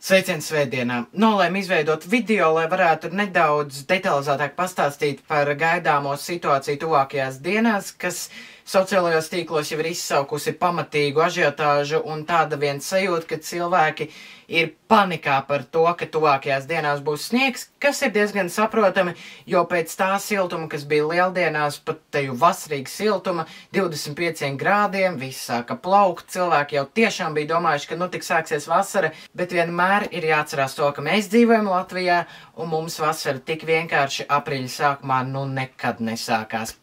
Sveiciens svētdienā! Nolēmu izveidot video, lai varētu nedaudz detalizētāk pastāstīt par gaidāmo situāciju tuvākajās dienās, kas sociālajos tīklos jau ir izsaukusi pamatīgu ažiotāžu un tāda viena sajūta, ka cilvēki ir panikā par to, ka tuvākajās dienās būs sniegs, kas ir diezgan saprotami, jo pēc tā siltuma, kas bija lieldienās, pat teju vasarīga siltuma, 25 grādiem, viss sāka plaukt, cilvēki jau tiešām bija domājuši, ka nu tik sāksies vasara, bet vienmēr ir jāatcerās to, ka mēs dzīvojam Latvijā un mums vasara tik vienkārši aprīļa sākumā nu nekad nesākās.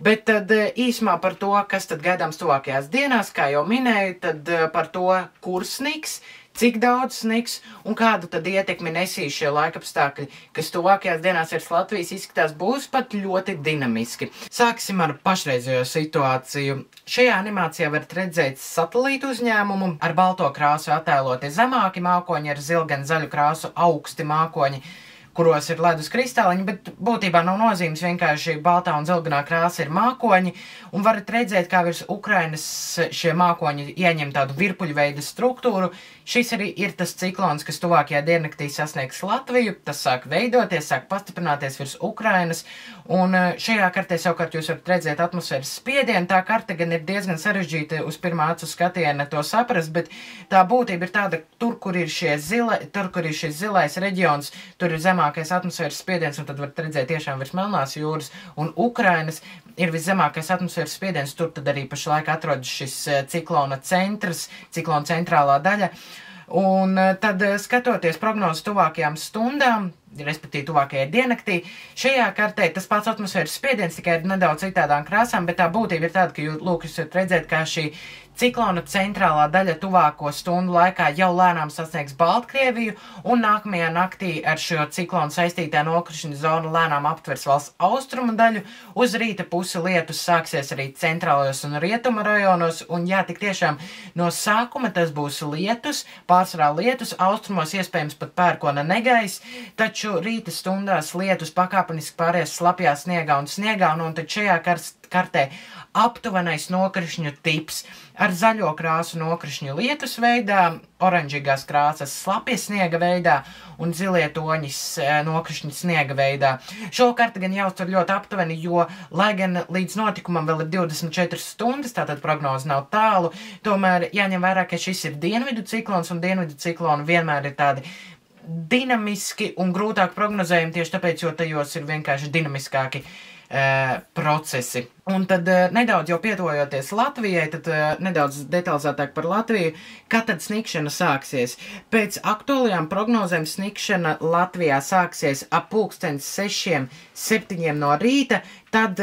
Bet tad īsumā par to, kas tad gaidāms tuvākajās dienās, kā jau minēju, tad par to, kur sniks, cik daudz sniks un kādu tad ietekmi nesīs šie laikapstākļi, kas tuvākajās dienās virs Latvijas izskatās būs pat ļoti dinamiski. Sāksim ar pašreizējo situāciju. Šajā animācijā varat redzēt satelītu uzņēmumu ar balto krāsu attēloti zemāki mākoņi, ar zilgan zaļu krāsu augsti mākoņi, kuros ir ledus kristāliņi, bet būtībā nav nozīmes, vienkārši baltā un zilganā krāsa ir mākoņi, un varat redzēt, kā virs Ukrainas šie mākoņi ieņem tādu virpuļveida struktūru. Šis arī ir tas ciklons, kas tuvākajā diennaktī sasniegs Latviju, tas sāk veidoties, sāk pastiprināties virs Ukrainas, un šajā kartē savukārt jūs varat redzēt atmosfēras spiedienu. Tā karte gan ir diezgan sarežģīta uz pirmā acu skatiena to saprast, bet tā būtība ir tāda, tur, kur ir šis zilais reģions, tur ir zemākais atmosfēras spiediens, un tad varat redzēt tiešām virs Melnās jūras un Ukrainas ir viszemākais atmosfēras spiediens, tur tad arī pašlaik atrodas šis ciklona centrs, ciklona centrālā daļa. Un tad, skatoties prognozes tuvākajām stundām, respektīvi tuvākajai diennaktī, šajā kartē tas pats atmosfēras spiediens tikai ir nedaudz citādām krāsām, bet tā būtība ir tāda, ka jūs varat redzēt, kā šī ciklona centrālā daļa tuvāko stundu laikā jau lēnām sasniegs Baltkrieviju, un nākamajā naktī ar šo ciklonu saistītā nokrišņa zona lēnām aptvers valsts austrumu daļu. Uz rīta pusi lietus sāksies arī centrālajos un rietuma rajonos, un jā, tik tiešām no sākuma tas būs lietus, pārsvarā lietus, austrumos iespējams pat pērkona negaiss, taču rīta stundās lietus pakāpeniski pāries slapjā sniegā, un tad šajā kartē aptuvenais nokrišņu tips ar zaļo krāsu nokrišņu lietus veidā, oranžīgās krāsas slapja sniega veidā un zilie toņi nokrišņu sniega veidā. Šo karti gan jāuztver ļoti aptuveni, jo, lai gan līdz notikumam vēl ir 24 stundas, tātad prognoze nav tālu, tomēr jāņem vērā, ka šis ir dienvidu ciklons, un dienvidu cikloni vienmēr ir tādi dinamiski un grūtāk prognozējumi tieši tāpēc, jo tajos ir vienkārši dinamiskāki procesi. Un tad nedaudz jau pietuvojoties Latvijai, tad nedaudz detalizētāk par Latviju, kad tad snikšana sāksies. Pēc aktuālajām prognozēm snikšana Latvijā sāksies ap 6–7 no rīta, tad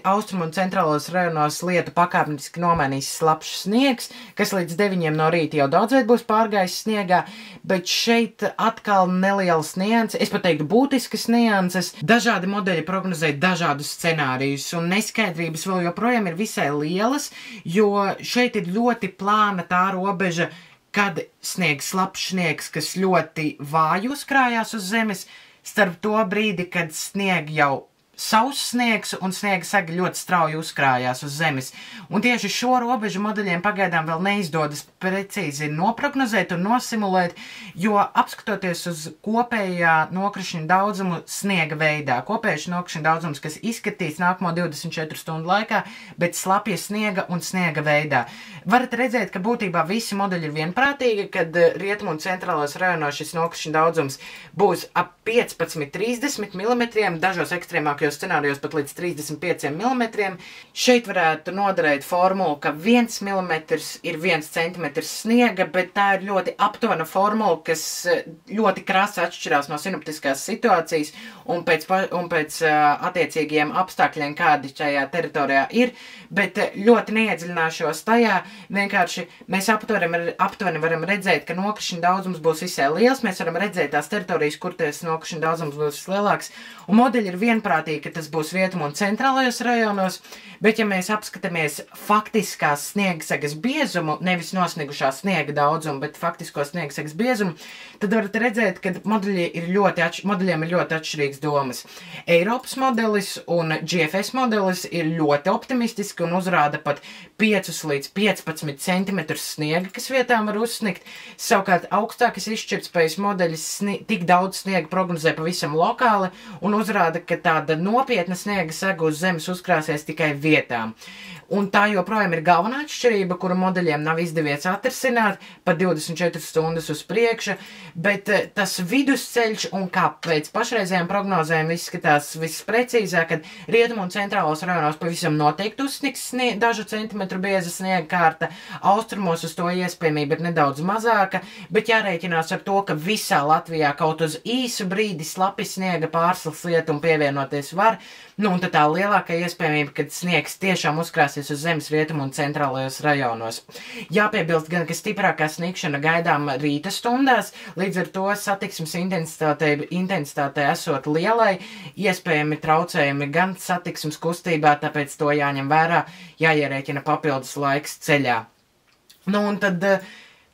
austrumu un centrālos rajonos lietu pakāpeniski nomainīs slapjš sniegs, kas līdz 9 no rīta jau daudz viet būs pārgājis sniegā, bet šeit atkal nelielas nianses, es pat teiktu būtiskas nianses. Dažādi modeļi prognozēja dažādus scenārijus, un neskaidrības vēl joprojām ir visai lielas, jo šeit ir ļoti plāna tā robeža, kad sniegs slapjš sniegs, kas ļoti vāji uzkrājās uz zemes, starp to brīdi, kad snieg jau sauss sniegs un sniega sagi ļoti strauji uzkrājās uz zemes. Un tieši šo robežu modeļiem pagaidām vēl neizdodas precīzi noprognozēt un nosimulēt, jo apskatoties uz kopējā nokrišņa daudzumu sniega veidā, kopējais nokrišņa daudzums, kas izskatīs nākamo 24 stundu laikā, bet slapja sniega un sniega veidā. Varat redzēt, ka būtībā visi modeļi ir vienprātīgi, kad rietumu un centrālos rajonos šis nokrišņa daudzums būs ap 15–30 mm, dažos ekstrēmākajos scenārijos pat līdz 35 mm. Šeit varētu noderēt formula, ka 1 mm ir 1 cm sniega, bet tā ir ļoti aptuvena formula, kas ļoti krasi atšķirās no sinoptiskās situācijas un pēc attiecīgajiem apstākļiem, kādi šajā teritorijā ir, bet ļoti neiedziļināšos tajā. Vienkārši mēs aptuveni varam redzēt, ka nokrišņa daudzums būs visai liels, mēs varam redzēt tās teritorijas, kur ties nokrišņa daudzums būs vislielāks, un modeļi ir vienprātīgi, arī, ka tas būs rietumu un centrālajos rajonos, bet ja mēs apskatāmies faktiskās sniegsegas biezumu, nevis nosnigušā sniega daudzumu, bet faktisko sniegsegas biezumu, tad varat redzēt, ka modeļiem ir ļoti atšķirīgs domas. Eiropas modelis un GFS modelis ir ļoti optimistiski un uzrāda pat 5 līdz 15 cm sniega, kas vietām var uzsnigt. Savukārt augstākas izšķirtspējas modeļis tik daudz sniega prognozē pavisam lokāli un uzrāda, ka tāda nopietna sniega sega uz zemes uzkrāsies tikai vietām. Un tā joprojām ir galvenā atšķirība, kuru modeļiem nav izdevies atrisināt pa 24 stundas uz priekšu, bet tas vidusceļš un kā pēc pašreizējām prognozēm izskatās visprecīzāk, kad rietumu un centrālos rajonos pavisam noteikti uzsnigs dažu centimetru bieza sniega kārta, austrumos uz to iespējamība ir nedaudz mazāka, bet jārēķinās ar to, ka visā Latvijā kaut uz īsu brīdi slapi sniega pārslas lietu un pievienoties var, un tad tā lielākā iespējamība, kad sniegs tiešām uzkrāsies uz zemes rietumu un centrālajos rajonos. Jāpiebilst gan, ka stiprākā sniegšana gaidām rīta stundās, līdz ar to satiksmes intensitātei esot lielai, iespējami traucējumi gan satiksmes kustībā, tāpēc to jāņem vērā, jāierēķina papildus laiks ceļā. Un tad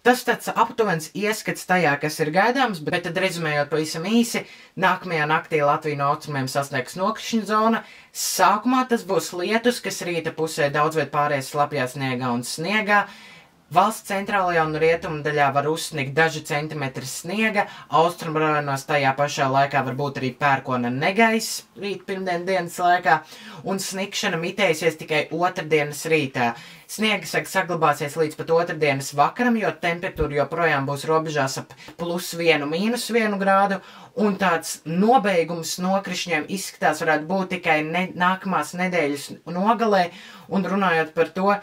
tas tāds aptuvens ieskats tajā, kas ir gaidāms, bet tad rezumējot pavisam īsi, nākamajā naktī Latviju no austrumiem sasniegs nokrišņu zona. Sākumā tas būs lietus, kas rīta pusē daudz viet pārējais slapjā sniegā un sniegā. Valsts centrālajā un rietumu daļā var uzsnigt daži centimetri sniega, austrumu rajonos tajā pašā laikā var būt arī pērkona negaiss rīt pirmdienas laikā, un snigšana mitēsies tikai otrdienas rītā. Sniegsega saglabāsies līdz pat otrdienas vakaram, jo temperatūra joprojām būs robežās ap +1, -1 grādu, un tāds nobeigums nokrišņiem izskatās varētu būt tikai nākamās nedēļas nogalē, un runājot par to,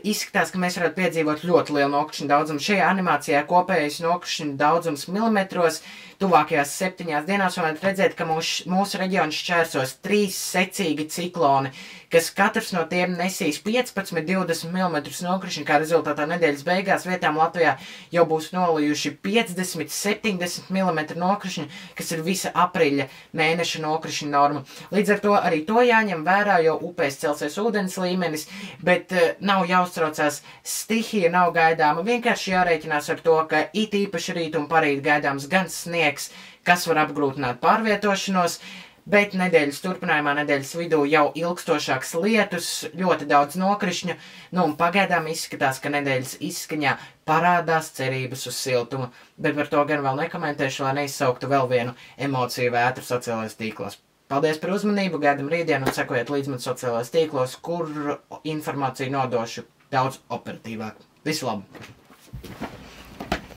izskatās, ka mēs varētu piedzīvot ļoti lielu nokrišņu daudzumu. Šajā animācijā kopējais nokrišņu daudzums milimetros tuvākajās 7 dienās varat redzēt, ka mūsu reģions šķērsos 3 secīgi cikloni, kas katrs no tiem nesīs 15–20 mm nokrišņu, kā rezultātā nedēļas beigās vietām Latvijā jau būs nolijuši 50–70 mm nokrišņu, kas ir visa aprīļa mēneša nokrišņu norma. Līdz ar to arī to jāņem vērā, jo upēs celsies ūdens līmenis, bet nav jāuztraucās, stihija nav gaidāma, vienkārši jārēķinās ar to, ka it īpaši rīt un parīt gaidāms gan sniegs, kas var apgrūtināt pārvietošanos, bet nedēļas turpinājumā, nedēļas vidū jau ilgstošāks lietus, ļoti daudz nokrišņu, un pagaidām izskatās, ka nedēļas izskaņā parādās cerības uz siltumu, bet par to gan vēl nekomentēšu, lai neizsauktu vēl vienu emociju vētru sociālajos tīklos. Paldies par uzmanību, gaidam rītdienu un sekojiet līdz man sociālajos tīklos, kur informāciju nodošu daudz operatīvāk. Visu labu!